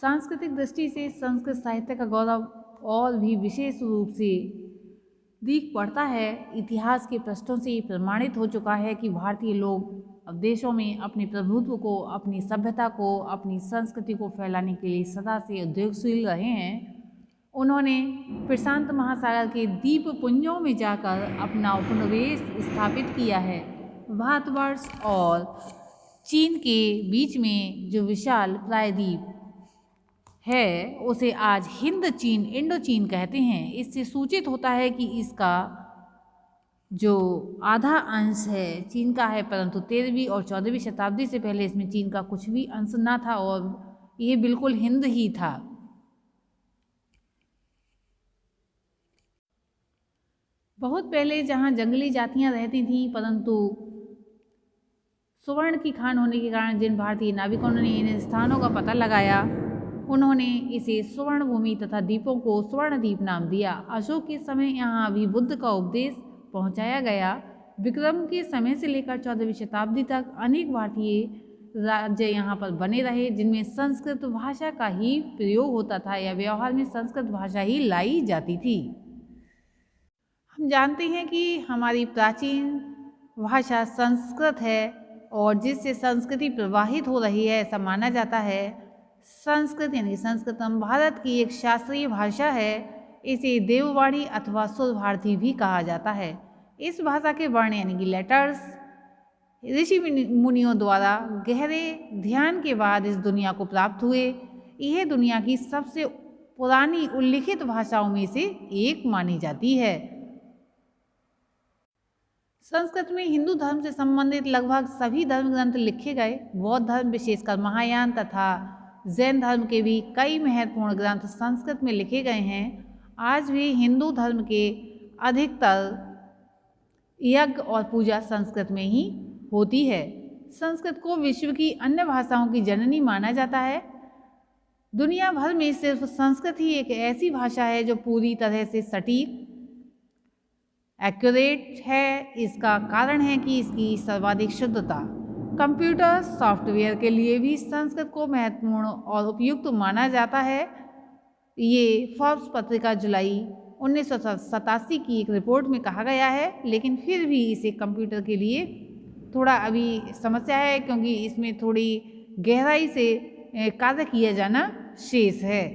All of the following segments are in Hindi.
सांस्कृतिक दृष्टि से संस्कृत साहित्य का गौरव और भी विशेष रूप से दिख पड़ता है। इतिहास के पृष्ठों से ये प्रमाणित हो चुका है कि भारतीय लोग अब देशों में अपने प्रभुत्व को, अपनी सभ्यता को, अपनी संस्कृति को फैलाने के लिए सदा से उद्योगशील रहे हैं। उन्होंने प्रशांत महासागर के द्वीपपुंजों में जाकर अपना उपनिवेश स्थापित किया है। भारतवर्ष और चीन के बीच में जो विशाल प्रायद्वीप है उसे आज हिंद चीन, इंडो चीन कहते हैं। इससे सूचित होता है कि इसका जो आधा अंश है चीन का है, परंतु 13वीं और 14वीं शताब्दी से पहले इसमें चीन का कुछ भी अंश ना था और ये बिल्कुल हिंद ही था। बहुत पहले जहाँ जंगली जातियाँ रहती थीं, परंतु सुवर्ण की खान होने के कारण जिन भारतीय नाविकों ने इन स्थानों का पता लगाया, उन्होंने इसे स्वर्ण भूमि तथा द्वीपों को स्वर्ण द्वीप नाम दिया। अशोक के समय यहाँ भी बुद्ध का उपदेश पहुँचाया गया। विक्रम के समय से लेकर 14वीं शताब्दी तक अनेक भारतीय राज्य यहाँ पर बने रहे, जिनमें संस्कृत भाषा का ही प्रयोग होता था या व्यवहार में संस्कृत भाषा ही लाई जाती थी। हम जानते हैं कि हमारी प्राचीन भाषा संस्कृत है और जिससे संस्कृति प्रवाहित हो रही है ऐसा माना जाता है। संस्कृत यानी संस्कृतम भारत की एक शास्त्रीय भाषा है। इसे देववाणी अथवा सुर भारती भी कहा जाता है। इस भाषा के वर्ण यानी कि लेटर्स ऋषि मुनियों द्वारा गहरे ध्यान के बाद इस दुनिया को प्राप्त हुए। यह दुनिया की सबसे पुरानी उल्लिखित भाषाओं में से एक मानी जाती है। संस्कृत में हिंदू धर्म से संबंधित लगभग सभी धर्म ग्रंथ लिखे गए। बौद्ध धर्म विशेषकर महायान तथा जैन धर्म के भी कई महत्वपूर्ण ग्रंथ संस्कृत में लिखे गए हैं। आज भी हिंदू धर्म के अधिकतर यज्ञ और पूजा संस्कृत में ही होती है। संस्कृत को विश्व की अन्य भाषाओं की जननी माना जाता है। दुनिया भर में सिर्फ संस्कृत ही एक ऐसी भाषा है जो पूरी तरह से सटीक एक्यूरेट है। इसका कारण है कि इसकी सर्वाधिक शुद्धता। कंप्यूटर सॉफ्टवेयर के लिए भी संस्कृत को महत्वपूर्ण और उपयुक्त माना जाता है। ये फोर्ब्स पत्रिका जुलाई 1987 की एक रिपोर्ट में कहा गया है, लेकिन फिर भी इसे कंप्यूटर के लिए थोड़ा अभी समस्या है क्योंकि इसमें थोड़ी गहराई से कार्य किया जाना शेष है।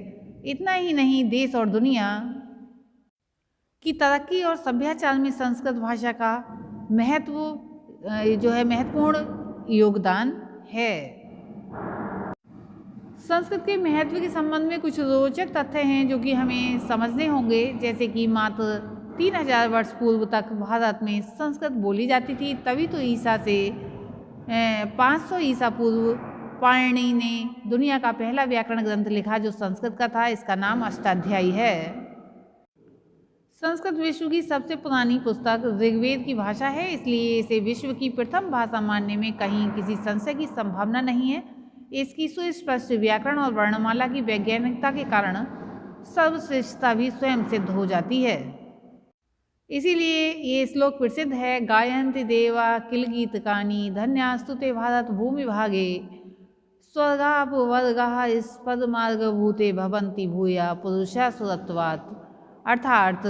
इतना ही नहीं, देश और दुनिया की तरक्की और सभ्याचार में संस्कृत भाषा का महत्वपूर्ण योगदान है। संस्कृत के महत्व के संबंध में कुछ रोचक तथ्य हैं जो कि हमें समझने होंगे। जैसे कि मात्र 3000 वर्ष पूर्व तक भारत में संस्कृत बोली जाती थी। तभी तो ईसा से 500 ईसा पूर्व पाणिनि ने दुनिया का पहला व्याकरण ग्रंथ लिखा जो संस्कृत का था। इसका नाम अष्टाध्यायी है। संस्कृत विश्व की सबसे पुरानी पुस्तक ऋग्वेद की भाषा है, इसलिए इसे विश्व की प्रथम भाषा मानने में कहीं किसी संशय की संभावना नहीं है। इसकी सुस्पष्ट व्याकरण और वर्णमाला की वैज्ञानिकता के कारण सर्वश्रेष्ठता भी स्वयं सिद्ध हो जाती है। इसीलिए ये श्लोक प्रसिद्ध है। गायन्ति देवा किल गीतकानि धन्यास्तुते भारत भूमि भागे स्वर्गापवर्गाः स्पदमार्गभूते भवन्ति भूया पुरुषा सुरत्वात्। अर्थात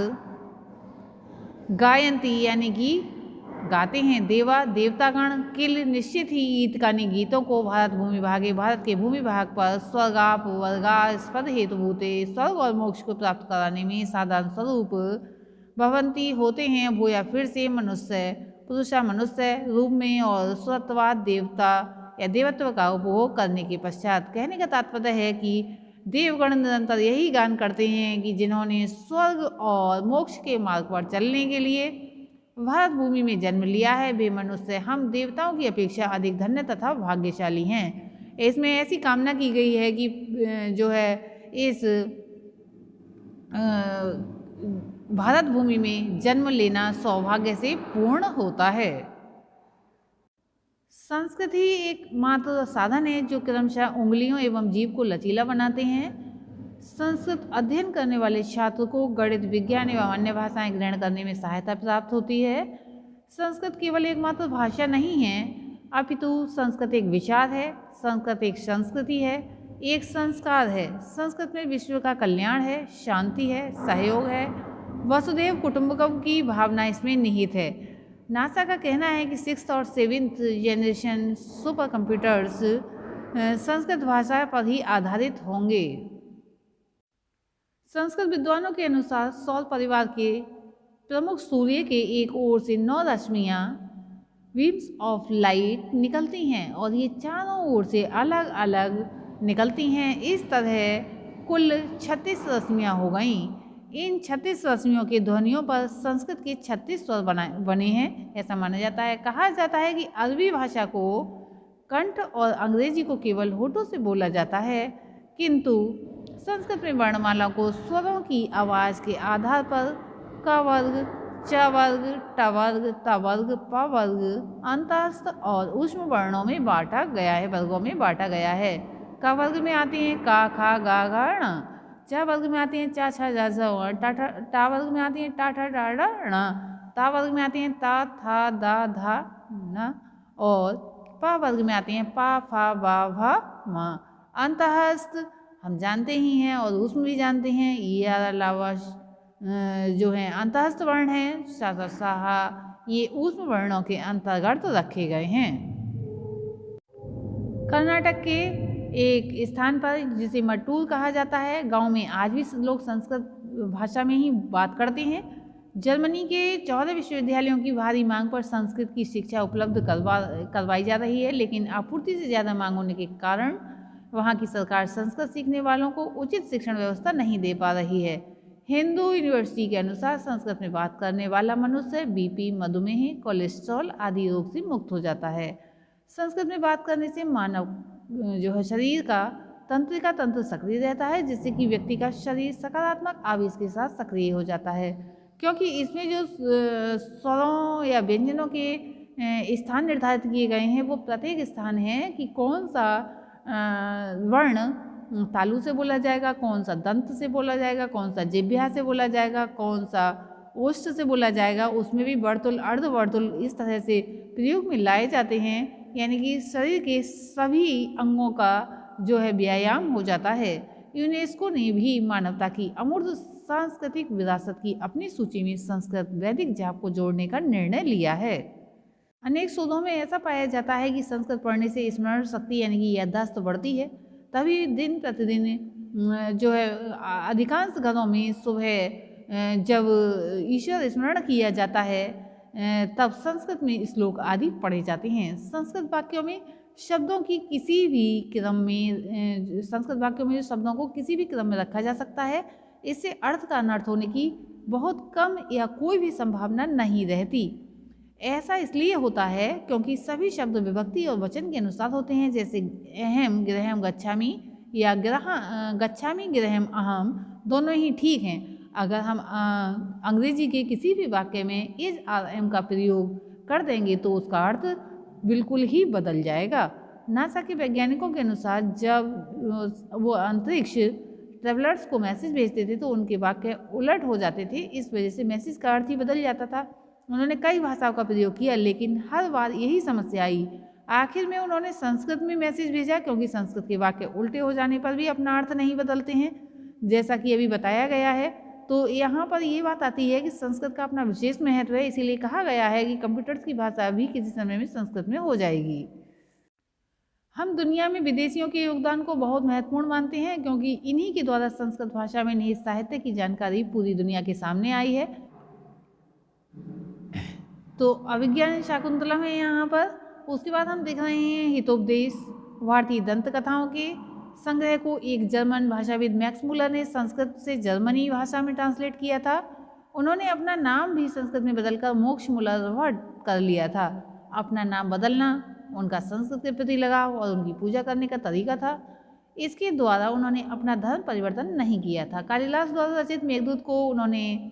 गायन्ति यानी कि गाते हैं, देवा देवतागण, किल निश्चित ही गीतकानि गीतों को, भारत भूमि भागे भारत के भूमि भाग पर, स्वर्गाप वर्गा स्पद हेतुभूते स्वर्ग और मोक्ष को प्राप्त कराने में साधारण स्वरूप, भवंती होते हैं भूया फिर से, मनुष्य पुरुषा मनुष्य रूप में, और सुरत्वाद देवता या देवत्व का उपभोग करने के पश्चात। कहने का तात्पर्य है कि देवगण निरंतर यही गान करते हैं कि जिन्होंने स्वर्ग और मोक्ष के मार्ग पर चलने के लिए भारत भूमि में जन्म लिया है वे मनुष्य हम देवताओं की अपेक्षा अधिक धन्य तथा भाग्यशाली हैं। इसमें ऐसी कामना की गई है कि जो है इस भारत भूमि में जन्म लेना सौभाग्य से पूर्ण होता है। संस्कृत ही एकमात्र साधन है जो क्रमशः उंगलियों एवं जीभ को लचीला बनाते हैं। संस्कृत अध्ययन करने वाले छात्र को गणित, विज्ञान एवं अन्य भाषाएं ग्रहण करने में सहायता प्राप्त होती है। संस्कृत केवल एकमात्र भाषा नहीं है, अपितु संस्कृत एक विचार है, संस्कृत एक संस्कृति है। एक संस्कार है। संस्कृत में विश्व का कल्याण है, शांति है, सहयोग है, वसुधैव कुटुंबकम की भावना इसमें निहित है। नासा का कहना है कि 6th और 7th generation super computers Sanskrit भाषा पर ही आधारित होंगे। संस्कृत विद्वानों के अनुसार सौर परिवार के प्रमुख सूर्य के एक ओर से 9 रश्मियाँ बीम्स ऑफ लाइट निकलती हैं और ये चारों ओर से अलग अलग निकलती हैं। इस तरह कुल 36 रश्मियाँ हो गईं। इन 36 रश्मियों के ध्वनियों पर संस्कृत के 36 स्वर बने हैं, ऐसा माना जाता है। कहा जाता है कि अरबी भाषा को कंठ और अंग्रेजी को केवल होठों से बोला जाता है, किंतु संस्कृत में वर्णमाला को स्वरों की आवाज़ के आधार पर क वर्ग, च वर्ग, ट वर्ग, त वर्ग, प वर्ग, अंतस्थ और ऊष्म वर्णों में बांटा गया है, वर्गों में बांटा गया है। क वर्ग में आते हैं का, खा, गा, घ, ण। च वर्ग में आते हैं चा, छा, जा, झ, व। टा वर्ग में आते हैं टा, ठा, डा, ड़, ण। ता वर्ग में आते हैं ता, था, दा, धा, न। और प वर्ग में आते हैं पा, फा, बा, भा, म। अंतहस्थ हम जानते ही हैं और ऊष्म भी जानते हैं। ये अलावा जो है अंतहस्थ वर्ण हैं, सा, साहा, ये ऊष्म वर्णों के अंतर्गत रखे गए हैं। कर्नाटक के एक स्थान पर जिसे मट्टूर कहा जाता है, गांव में आज भी लोग संस्कृत भाषा में ही बात करते हैं। जर्मनी के 14 विश्वविद्यालयों की भारी मांग पर संस्कृत की शिक्षा उपलब्ध करवाई जा रही है, लेकिन आपूर्ति से ज़्यादा मांग होने के कारण वहाँ की सरकार संस्कृत सीखने वालों को उचित शिक्षण व्यवस्था नहीं दे पा रही है। हिंदू यूनिवर्सिटी के अनुसार संस्कृत में बात करने वाला मनुष्य बीपी, मधुमेह, कोलेस्ट्रॉल आदि रोग से मुक्त हो जाता है। संस्कृत में बात करने से मानव जो है शरीर का तंत्रिका तंत्र सक्रिय रहता है, जिससे कि व्यक्ति का शरीर सकारात्मक आवेश के साथ सक्रिय हो जाता है, क्योंकि इसमें जो स्वरों या व्यंजनों के स्थान निर्धारित किए गए हैं वो प्रत्येक स्थान है कि कौन सा वर्ण तालु से बोला जाएगा, कौन सा दंत से बोला जाएगा, कौन सा जिह्वा से बोला जाएगा, कौन सा ओष्ठ से बोला जाएगा। उसमें भी वर्तुल, अर्ध वर्तुल इस तरह से प्रयोग में लाए जाते हैं, यानी कि शरीर के सभी अंगों का जो है व्यायाम हो जाता है। यूनेस्को ने भी मानवता की अमूर्त सांस्कृतिक विरासत की अपनी सूची में संस्कृत वैदिक जाप को जोड़ने का निर्णय लिया है। अनेक शोधों में ऐसा पाया जाता है कि संस्कृत पढ़ने से स्मरण शक्ति यानी कि याददाश्त बढ़ती है। तभी दिन प्रतिदिन जो है अधिकांश घरों में सुबह जब ईश्वर स्मरण किया जाता है तब संस्कृत में श्लोक आदि पढ़े जाते हैं। संस्कृत वाक्यों में शब्दों की किसी भी क्रम में संस्कृत वाक्यों में शब्दों को किसी भी क्रम में रखा जा सकता है। इससे अर्थ का अनर्थ होने की बहुत कम या कोई भी संभावना नहीं रहती। ऐसा इसलिए होता है क्योंकि सभी शब्द विभक्ति और वचन के अनुसार होते हैं, जैसे अहम गृहम गच्छामि या गच्छामि गृहम अहम दोनों ही ठीक हैं। अगर हम अंग्रेजी के किसी भी वाक्य में इज और एम का प्रयोग कर देंगे तो उसका अर्थ बिल्कुल ही बदल जाएगा। नासा के वैज्ञानिकों के अनुसार जब वो अंतरिक्ष ट्रेवलर्स को मैसेज भेजते थे तो उनके वाक्य उलट हो जाते थे, इस वजह से मैसेज का अर्थ ही बदल जाता था। उन्होंने कई भाषाओं का प्रयोग किया, लेकिन हर बार यही समस्या आई। आखिर में उन्होंने संस्कृत में मैसेज भेजा, क्योंकि संस्कृत के वाक्य उल्टे हो जाने पर भी अपना अर्थ नहीं बदलते हैं, जैसा कि अभी बताया गया है। तो यहाँ पर ये बात आती है कि संस्कृत का अपना विशेष महत्व है, इसीलिए कहा गया है कि कंप्यूटर्स की भाषा भी किसी समय में संस्कृत में हो जाएगी। हम दुनिया में विदेशियों के योगदान को बहुत महत्वपूर्ण मानते हैं, क्योंकि इन्हीं के द्वारा संस्कृत भाषा में निहित साहित्य की जानकारी पूरी दुनिया के सामने आई है। तो अभिज्ञान शाकुंतलम है यहाँ पर। उसके बाद हम देख रहे हैं हितोपदेश, भारतीय दंत कथाओं के संग्रह को एक जर्मन भाषाविद मैक्स मुलर ने संस्कृत से जर्मनी भाषा में ट्रांसलेट किया था। उन्होंने अपना नाम भी संस्कृत में बदलकर मोक्ष मुलर कर लिया था। अपना नाम बदलना उनका संस्कृत के प्रति लगाव और उनकी पूजा करने का तरीका था। इसके द्वारा उन्होंने अपना धर्म परिवर्तन नहीं किया था। कालिदास द्वारा रचित मेघदूत को इन्होंने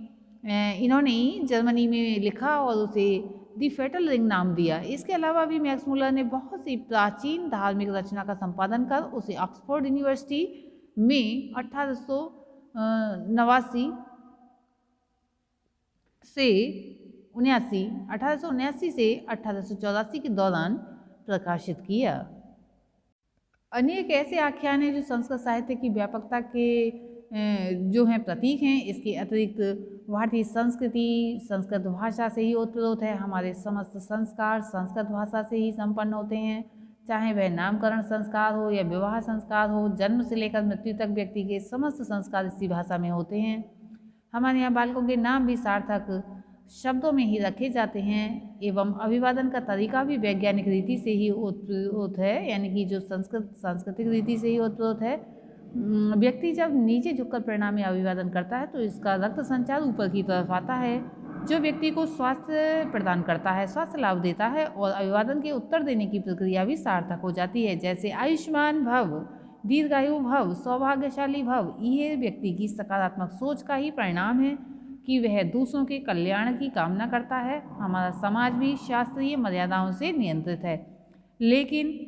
जर्मनी में लिखा और उसे दी फेटल रिंग नाम दिया। इसके अलावा भी मैक्स मुलर ने बहुत सी प्राचीन धार्मिक रचना का संपादन कर उसे ऑक्सफोर्ड यूनिवर्सिटी में 1879 से 1879 से 1884 के दौरान प्रकाशित किया। अनेक ऐसे आख्यान हैं जो संस्कृत साहित्य की व्यापकता के जो हैं प्रतीक हैं। इसके अतिरिक्त भारतीय संस्कृति संस्कृत भाषा से ही ओतप्रोत है। हमारे समस्त संस्कार संस्कृत भाषा से ही संपन्न होते हैं, चाहे वह नामकरण संस्कार हो या विवाह संस्कार हो। जन्म से लेकर मृत्यु तक व्यक्ति के समस्त संस्कार इसी भाषा में होते हैं। हमारे यहाँ बालकों के नाम भी सार्थक शब्दों में ही रखे जाते हैं एवं अभिवादन का तरीका भी वैज्ञानिक रीति से ही ओतप्रोत है, यानी कि जो सांस्कृतिक रीति से ही ओतप्रोत है। व्यक्ति जब नीचे झुककर प्रणाम में अभिवादन करता है तो इसका रक्त संचार ऊपर की तरफ आता है, जो व्यक्ति को स्वास्थ्य प्रदान करता है, स्वास्थ्य लाभ देता है, और अभिवादन के उत्तर देने की प्रक्रिया भी सार्थक हो जाती है, जैसे आयुष्मान भव, दीर्घायु भव, सौभाग्यशाली भव। ये व्यक्ति की सकारात्मक सोच का ही परिणाम है कि वह दूसरों के कल्याण की कामना करता है। हमारा समाज भी शास्त्रीय मर्यादाओं से नियंत्रित है, लेकिन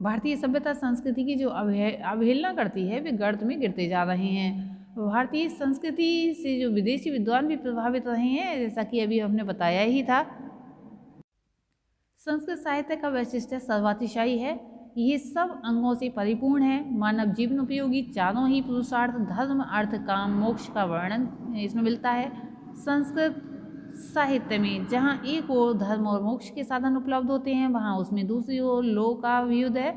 भारतीय सभ्यता संस्कृति की जो अवहेलना करती है वे गर्त में गिरते जा रहे हैं। भारतीय संस्कृति से जो विदेशी विद्वान भी प्रभावित रहे हैं, जैसा कि अभी हमने बताया ही था। संस्कृत साहित्य का वैशिष्ट्य सर्वातिशायी है, ये सब अंगों से परिपूर्ण है। मानव जीवन उपयोगी चारों ही पुरुषार्थ धर्म अर्थ काम मोक्ष का वर्णन इसमें मिलता है। संस्कृत साहित्य में जहाँ एक ओर धर्म और मोक्ष के साधन उपलब्ध होते हैं, वहाँ उसमें दूसरी ओर लोक का व्युदय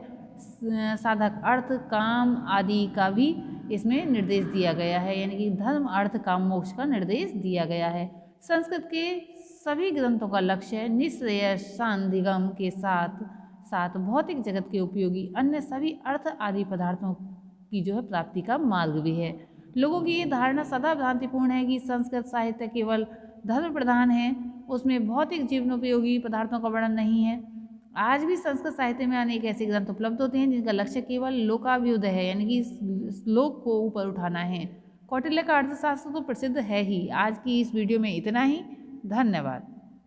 साधक अर्थ काम आदि का भी इसमें निर्देश दिया गया है, यानी कि धर्म अर्थ काम मोक्ष का निर्देश दिया गया है। संस्कृत के सभी ग्रंथों का लक्ष्य निःश्रेय शांतिगम के साथ साथ भौतिक जगत के उपयोगी अन्य सभी अर्थ आदि पदार्थों की जो है प्राप्ति का मार्ग भी है। लोगों की ये धारणा सदा भ्रांतिपूर्ण है कि संस्कृत साहित्य केवल धर्म प्रधान है, उसमें भौतिक जीवनोपयोगी पदार्थों का वर्णन नहीं है। आज भी संस्कृत साहित्य में अनेक ऐसे ग्रंथ उपलब्ध होते हैं जिनका लक्ष्य केवल लोकाभ्युदय है, यानी कि लोक को ऊपर उठाना है। कौटिल्य का अर्थशास्त्र तो प्रसिद्ध है ही। आज की इस वीडियो में इतना ही। धन्यवाद।